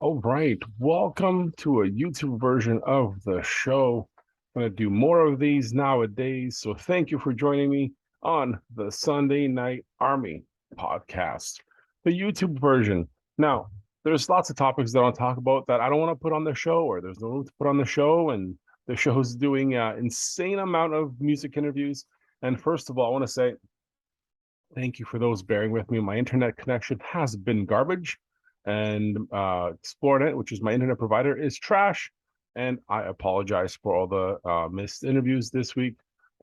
All right, welcome to a YouTube version of the show. I'm going to do more of these nowadays, so thank you for joining me on the Sunday Night Army podcast, the YouTube version. Now, there's lots of topics that I want to talk about that I don't want to put on the show, or there's no room to put on the show, and the show's doing an insane amount of music interviews. And first of all, I want to say thank you for those bearing with me. My internet connection has been garbage, and Explorenet, which is my internet provider, is trash. And I apologize for all the missed interviews this week.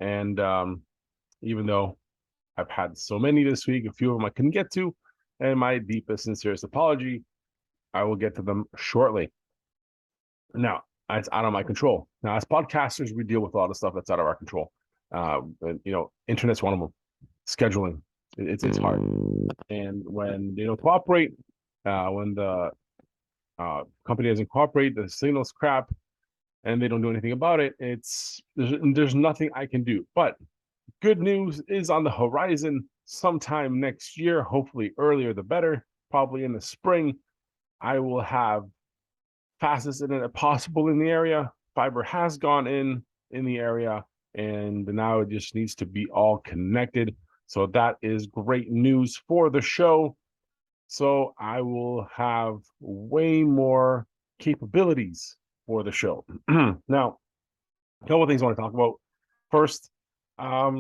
And even though I've had so many this week, a few of them I couldn't get to, and my deepest, sincerest apology. I will get to them shortly. Now, it's out of my control. Now, as podcasters, we deal with a lot of stuff that's out of our control. Internet's one of them. Scheduling, it's hard. And when they don't cooperate, when the company doesn't cooperate, the signal's crap, and they don't do anything about it, there's nothing I can do. But good news is on the horizon sometime next year, hopefully earlier the better, probably in the spring. I will have fastest internet possible in the area. Fiber has gone in the area, and now it just needs to be all connected. So that is great news for the show. So I will have way more capabilities for the show. Now, a couple of things I want to talk about. First,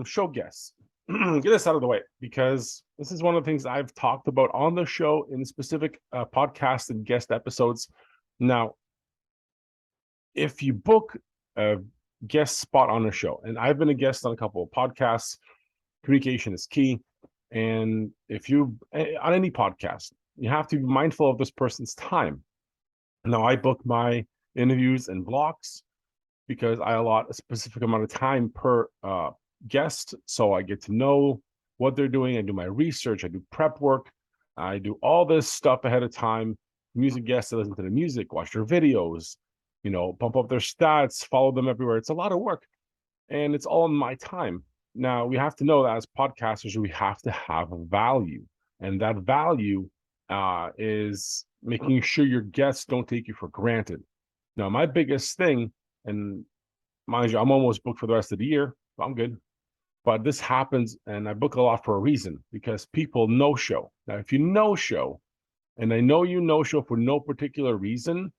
show guests. Get this out of the way, because this is one of the things I've talked about on the show in specific podcast and guest episodes. Now, if you book a guest spot on a show, and I've been a guest on a couple of podcasts, communication is key. And if you on any podcast, you have to be mindful of this person's time. Now, I book my interviews in blocks because I allot a specific amount of time per guest, so I get to know what they're doing. I do my research, I do prep work, I do all this stuff ahead of time. Music guests, I listen to the music, watch their videos, bump up their stats, follow them everywhere. It's a lot of work, and it's all in my time. Now, we have to know that as podcasters, we have to have value, and that value is making sure your guests don't take you for granted. Now, my biggest thing, and mind you, I'm almost booked for the rest of the year, so I'm good. But this happens, and I book a lot for a reason, because people no show. Now, if you no show, and I know you no show for no particular reason,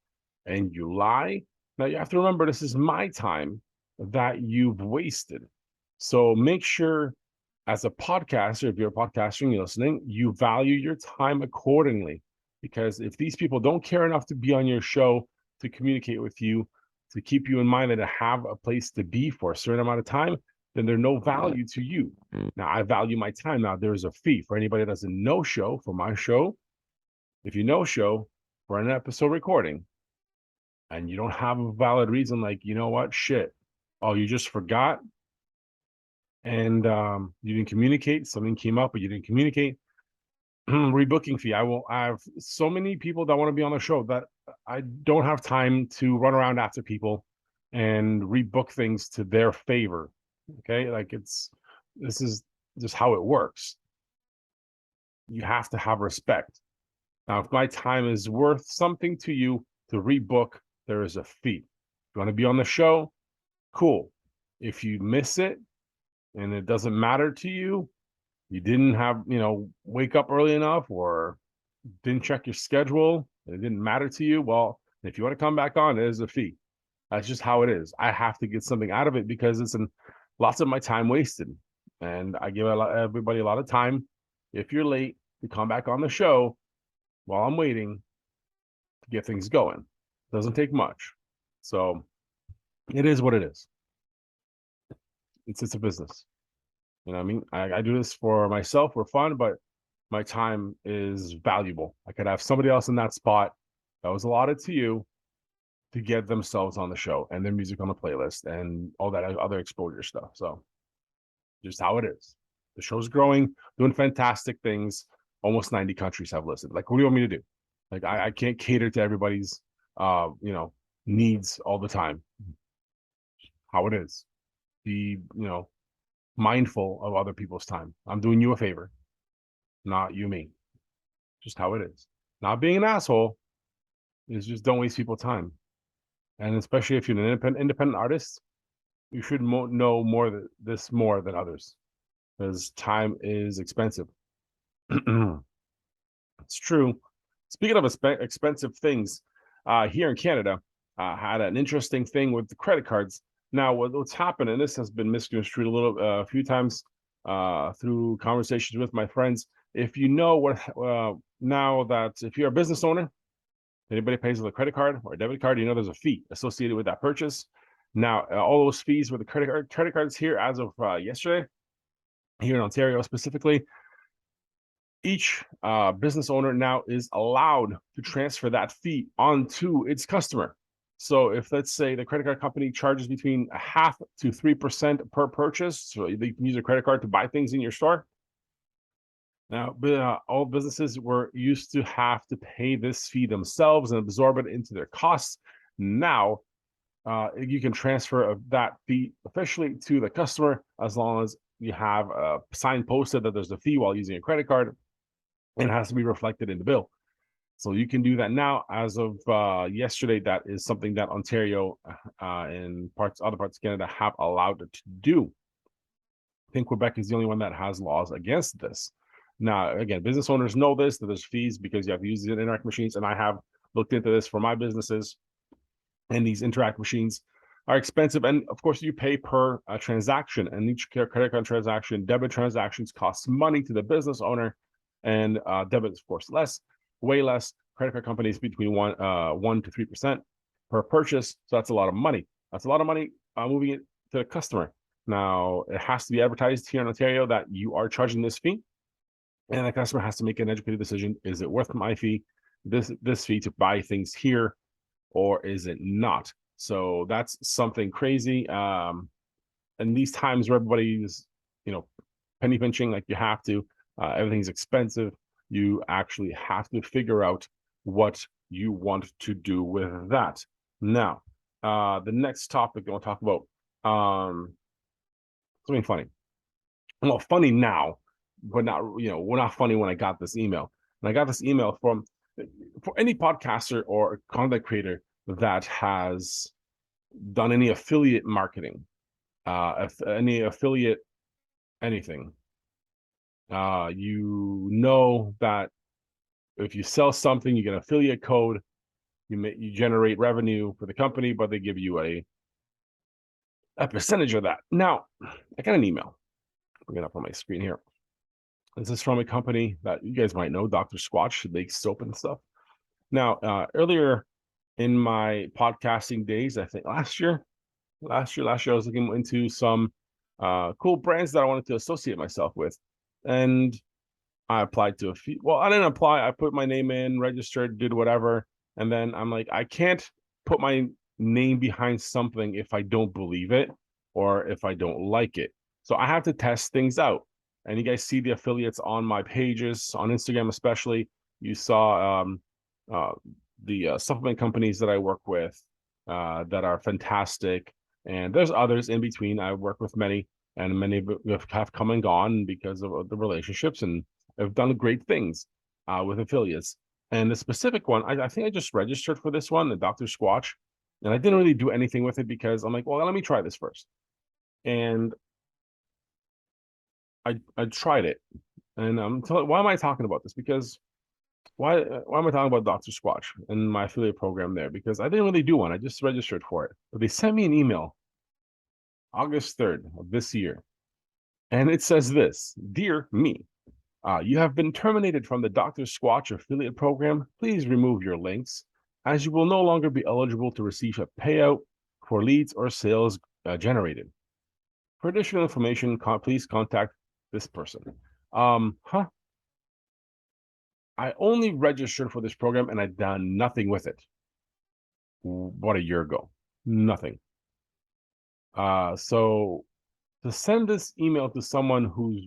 and you lie, now you have to remember this is my time that you've wasted. So make sure, as a podcaster, if you're a podcaster and you're listening, you value your time accordingly. Because if these people don't care enough to be on your show, to communicate with you, to keep you in mind, and to have a place to be for a certain amount of time, then they're no value to you. Now, I value my time. Now, there's a fee for anybody that doesn't no show for my show. If you no show for an episode recording and you don't have a valid reason, like, you know what, shit, oh, you just forgot, and you didn't communicate, something came up, but you didn't communicate, rebooking fee. I have so many people that want to be on the show that I don't have time to run around after people and rebook things to their favor. Okay, like this is just how it works. You have to have respect. Now, if my time is worth something to you to rebook, there is a fee. If you want to be on the show, cool. If you miss it and it doesn't matter to you, you didn't have, wake up early enough, or didn't check your schedule, and it didn't matter to you, well, if you want to come back on, there's a fee. That's just how it is. I have to get something out of it, because it's lots of my time wasted. And I give everybody a lot of time. If you're late, to come back on the show while I'm waiting to get things going. It doesn't take much. So it is what it is. It's a business. You know what I mean? I do this for myself for fun, but my time is valuable. I could have somebody else in that spot that was allotted to you to get themselves on the show and their music on the playlist and all that other exposure stuff. So just how it is. The show's growing, doing fantastic things. Almost 90 countries have listened. Like, what do you want me to do? Like, I can't cater to everybody's needs all the time. How it is. Be, mindful of other people's time. I'm doing you a favor, not you me. Just how it is. Not being an asshole, is just don't waste people's time. And especially if you're an independent artist, you should know more than others, because time is expensive. It's true. Speaking of expensive things, here in Canada, had an interesting thing with the credit cards. Now, what's happened, and this has been misconstrued a few times through conversations with my friends. If you know what, now that if you're a business owner, anybody pays with a credit card or a debit card, you know there's a fee associated with that purchase. Now, all those fees with the credit cards here as of yesterday, here in Ontario specifically, each business owner now is allowed to transfer that fee onto its customer. So if, let's say, the credit card company charges between 0.5% to 3% per purchase, so they can use a credit card to buy things in your store. Now, all businesses were used to have to pay this fee themselves and absorb it into their costs. Now, you can transfer that fee officially to the customer as long as you have a sign posted that there's a fee while using a credit card. It has to be reflected in the bill. So you can do that now. As of yesterday, that is something that Ontario and other parts of Canada have allowed it to do. I think Quebec is the only one that has laws against this. Now, again, business owners know this, that there's fees because you have to use the Interact machines, and I have looked into this for my businesses, and these Interact machines are expensive, and of course you pay per transaction, and each credit card transaction, debit transactions costs money to the business owner, and debit, of course, way less. Credit card companies between 1 to 3% per purchase, so that's a lot of money. That's a lot of money moving it to the customer. Now, it has to be advertised here in Ontario that you are charging this fee, and the customer has to make an educated decision. Is it worth my fee, this fee to buy things here, or is it not? So that's something crazy. And these times where everybody's, penny pinching, like you have to, everything's expensive. You actually have to figure out what you want to do with that. Now, the next topic I want to talk about, something funny. Well, funny now, but not, we're not funny when I got this email. And I got this email for any podcaster or content creator that has done any affiliate marketing, any affiliate anything. You know that if you sell something, you get an affiliate code, you generate revenue for the company, but they give you a percentage of that. Now, I got an email. Bring it up on my screen here. This is from a company that you guys might know, Dr. Squatch, who makes soap and stuff. Now, earlier in my podcasting days, I think last year, I was looking into some cool brands that I wanted to associate myself with. And I applied to a few. Well, I didn't apply. I put my name in, registered, did whatever. And then I'm like, I can't put my name behind something if I don't believe it or if I don't like it. So I have to test things out. And you guys see the affiliates on my pages, on Instagram especially. You saw the supplement companies that I work with that are fantastic. And there's others in between. I work with many, and many have come and gone because of the relationships, and have done great things with affiliates. And the specific one, I think I just registered for this one, the Dr. Squatch, and I didn't really do anything with it because I'm like, well, let me try this first. And I tried it, and why am I talking about this? Because why am I talking about Dr. Squatch and my affiliate program there? Because I didn't really do one. I just registered for it. But they sent me an email August 3rd of this year. And it says this: Dear me, you have been terminated from the Dr. Squatch affiliate program. Please remove your links, as you will no longer be eligible to receive a payout for leads or sales generated. For additional information, please contact this person. I only registered for this program and I'd done nothing with it. About a year ago, nothing. So to send this email to someone who's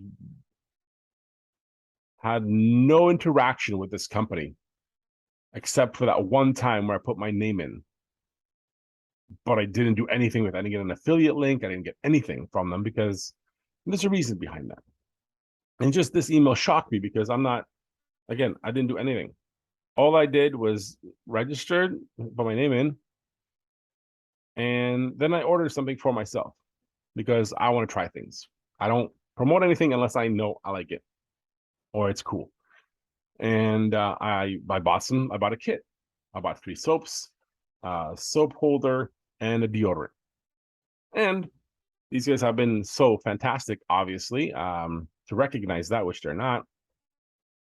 had no interaction with this company, except for that one time where I put my name in, but I didn't do anything with it. I didn't get an affiliate link. I didn't get anything from them because there's a reason behind that. And just this email shocked me because I didn't do anything. All I did was registered, put my name in, and then I ordered something for myself because I want to try things. I don't promote anything unless I know I like it or it's cool. And I bought some. I bought a kit. I bought 3 soaps, soap holder, and a deodorant. And these guys have been so fantastic, obviously, to recognize that, which they're not.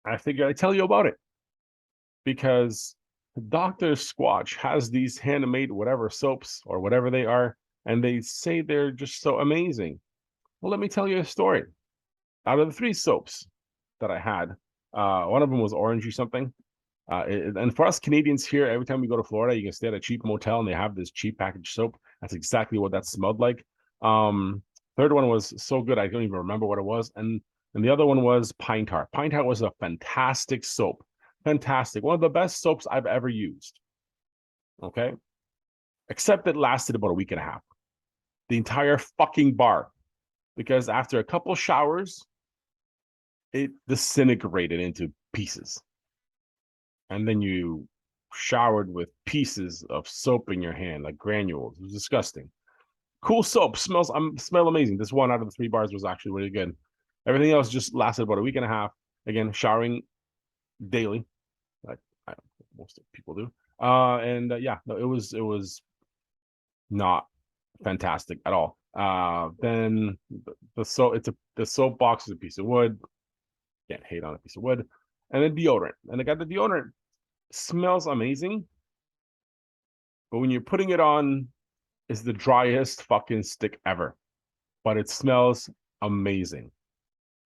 I figured I'd tell you about it because Dr. Squatch has these handmade whatever soaps or whatever they are, and they say they're just so amazing. Well, let me tell you a story. Out of the 3 soaps that I had, one of them was orangey something. And for us Canadians here, every time we go to Florida, you can stay at a cheap motel and they have this cheap packaged soap. That's exactly what that smelled like. Third one was so good, I don't even remember what it was. And the other one was Pine Tar. Pine Tar was a fantastic soap. Fantastic. One of the best soaps I've ever used. Okay. Except it lasted about a week and a half. The entire fucking bar. Because after a couple showers, it disintegrated into pieces. And then you showered with pieces of soap in your hand, like granules. It was disgusting. Cool soap, smell amazing. This one out of the 3 bars was actually really good. Everything else just lasted about a week and a half. Again, showering daily, like most people do. And yeah, no, it was not fantastic at all. Then the soap box is a piece of wood. Can't hate on a piece of wood. And then deodorant. And I got the deodorant. Smells amazing. But when you're putting it on, it's the driest fucking stick ever. But it smells amazing.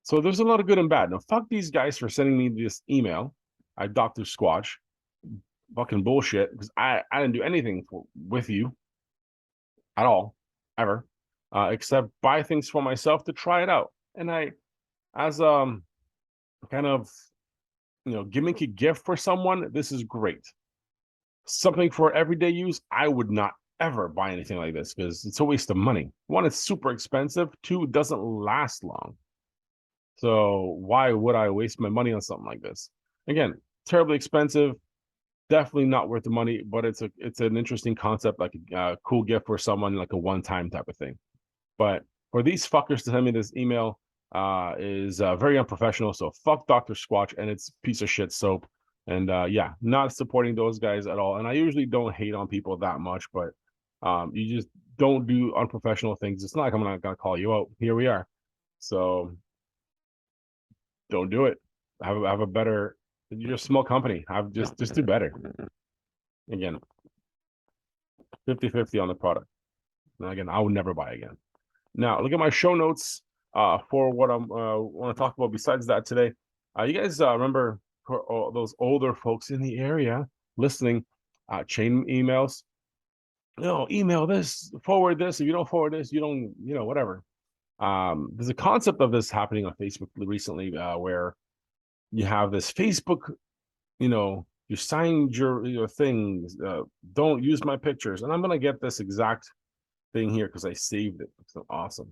So there's a lot of good and bad. Now, fuck these guys for sending me this email. I Dr. Squatch. Fucking bullshit. Because I didn't do anything with you at all, ever. Except buy things for myself to try it out. And I, as kind of gimmicky gift for someone, this is great. Something for everyday use, I would not ever buy anything like this because it's a waste of money. 1, it's super expensive. 2, it doesn't last long. So why would I waste my money on something like this? Again, terribly expensive, definitely not worth the money, but it's an interesting concept, like a cool gift for someone, like a one-time type of thing. But for these fuckers to send me this email is very unprofessional. So fuck Dr. Squatch and its piece of shit soap. And yeah, not supporting those guys at all. And I usually don't hate on people that much, but you just don't do unprofessional things. It's not like I'm not gonna call you out. Here we are. So don't do it. Have a better. You're a small company. Have just do better. Again, 50-50 on the product. And again, I would never buy again. Now, look at my show notes for what I'm want to talk about besides that today. You guys remember for those older folks in the area listening, chain emails? Email this, forward this. If you don't forward this, you don't, whatever. There's a concept of this happening on Facebook recently where you have this Facebook, you signed your things, don't use my pictures. And I'm going to get this exact thing here because I saved it. It's so awesome.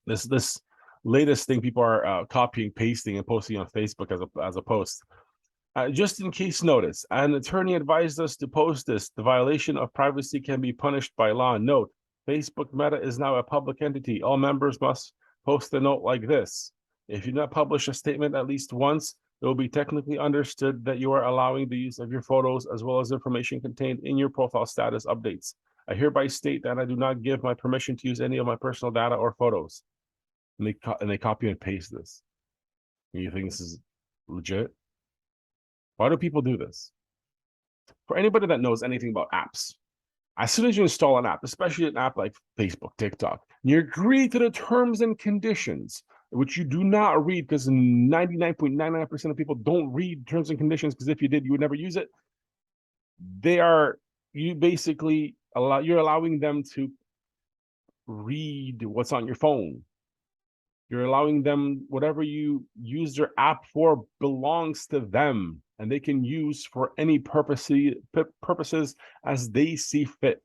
This latest thing people are copying, pasting, and posting on Facebook as a post. Just in case notice, an attorney advised us to post this. The violation of privacy can be punished by law. Note, Facebook Meta is now a public entity. All members must post a note like this. If you do not publish a statement at least once, it will be technically understood that you are allowing the use of your photos as well as information contained in your profile status updates. I hereby state that I do not give my permission to use any of my personal data or photos. And they copy and paste this. And you think this is legit? Why do people do this? For anybody that knows anything about apps, as soon as you install an app, especially an app like Facebook, TikTok, you agree to the terms and conditions, which you do not read because 99.99% of people don't read terms and conditions because if you did, you would never use it. You basically you're allowing them to read what's on your phone. You're allowing them, whatever you use their app for belongs to them and they can use for any purposes as they see fit.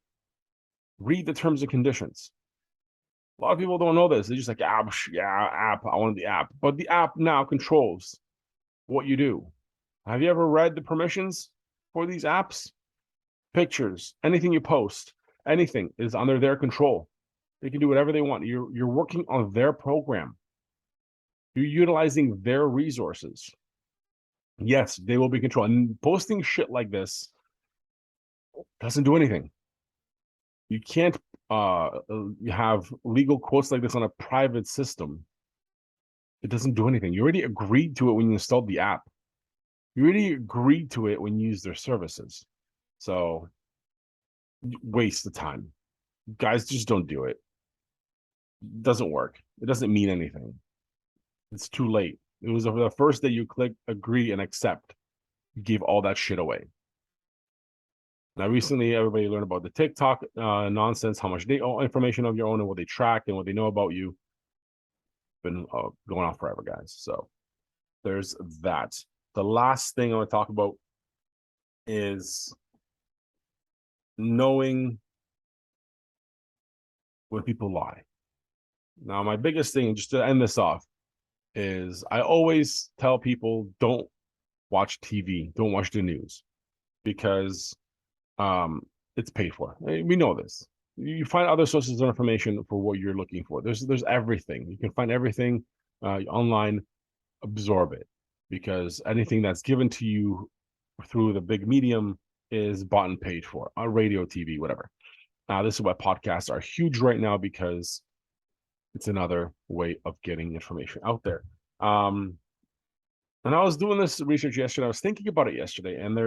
Read the terms and conditions. A lot of people don't know this. They're just like, app, I want the app. But the app now controls what you do. Have you ever read the permissions for these apps? Pictures, anything you post, anything is under their control. They can do whatever they want. You're working on their program. You're utilizing their resources. Yes, they will be controlled. And posting shit like this doesn't do anything. You can't have legal quotes like this on a private system. It doesn't do anything. You already agreed to it when you installed the app. You already agreed to it when you use their services. So waste the time. Guys, just don't do it. It doesn't work. It doesn't mean anything. It's too late. It was the first day you click agree and accept. You gave all that shit away. Now, recently, everybody learned about the TikTok nonsense, how much information of your own and what they track and what they know about you. Been going on forever, guys. So there's that. The last thing I want to talk about is knowing when people lie. Now, my biggest thing, just to end this off, is I always tell people don't watch TV, don't watch the news, because it's paid for. We know this. You find other sources of information for what you're looking for. There's everything. You can find everything online. Absorb it, because anything that's given to you through the big medium is bought and paid for on radio, TV, whatever. This is why podcasts are huge right now, because it's another way of getting information out there. And I was doing this research yesterday. I was thinking about it yesterday, and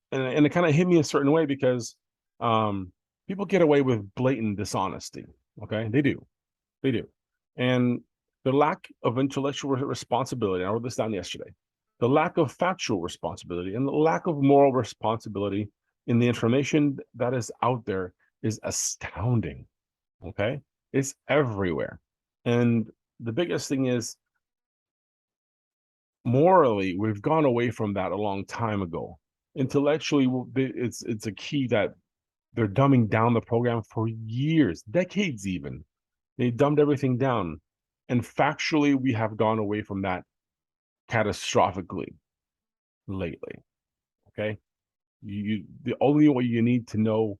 and it kind of hit me a certain way, because people get away with blatant dishonesty. Okay, they do, and the lack of intellectual responsibility. I wrote this down yesterday. The lack of factual responsibility and the lack of moral responsibility in the information that is out there is astounding. Okay, it's everywhere, and the biggest thing is, morally, we've gone away from that a long time ago. Intellectually, it's a key that they're dumbing down the program for years, decades even. They dumbed everything down. And factually, we have gone away from that catastrophically lately. Okay? The only way you need to know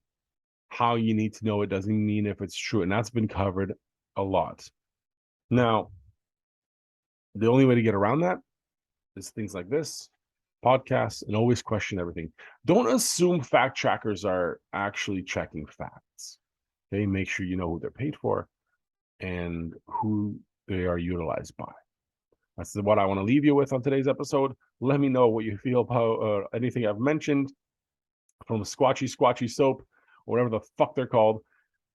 how you need to know it doesn't mean if it's true. And that's been covered a lot. Now, the only way to get around that is things like this, podcasts, and always question everything. Don't assume fact checkers are actually checking facts. Okay, make sure you know who they're paid for and who they are utilized by. That's what I want to leave you with on today's episode. Let me know what you feel about anything I've mentioned, from squatchy soap, or whatever the fuck they're called,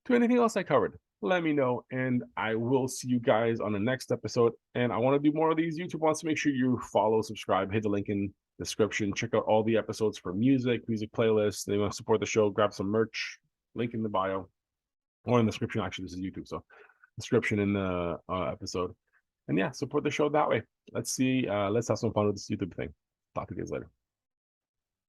to anything else I covered. Let me know, and I will see you guys on the next episode. And I want to do more of these YouTube ones, so make sure you follow, subscribe, hit the link in description, check out all the episodes for music playlists. They want to support the show, grab some merch, link in the bio or in the description. Actually, this is YouTube, so description in the episode. And yeah, support the show that way. Let's have some fun with this YouTube thing. Talk to you guys later.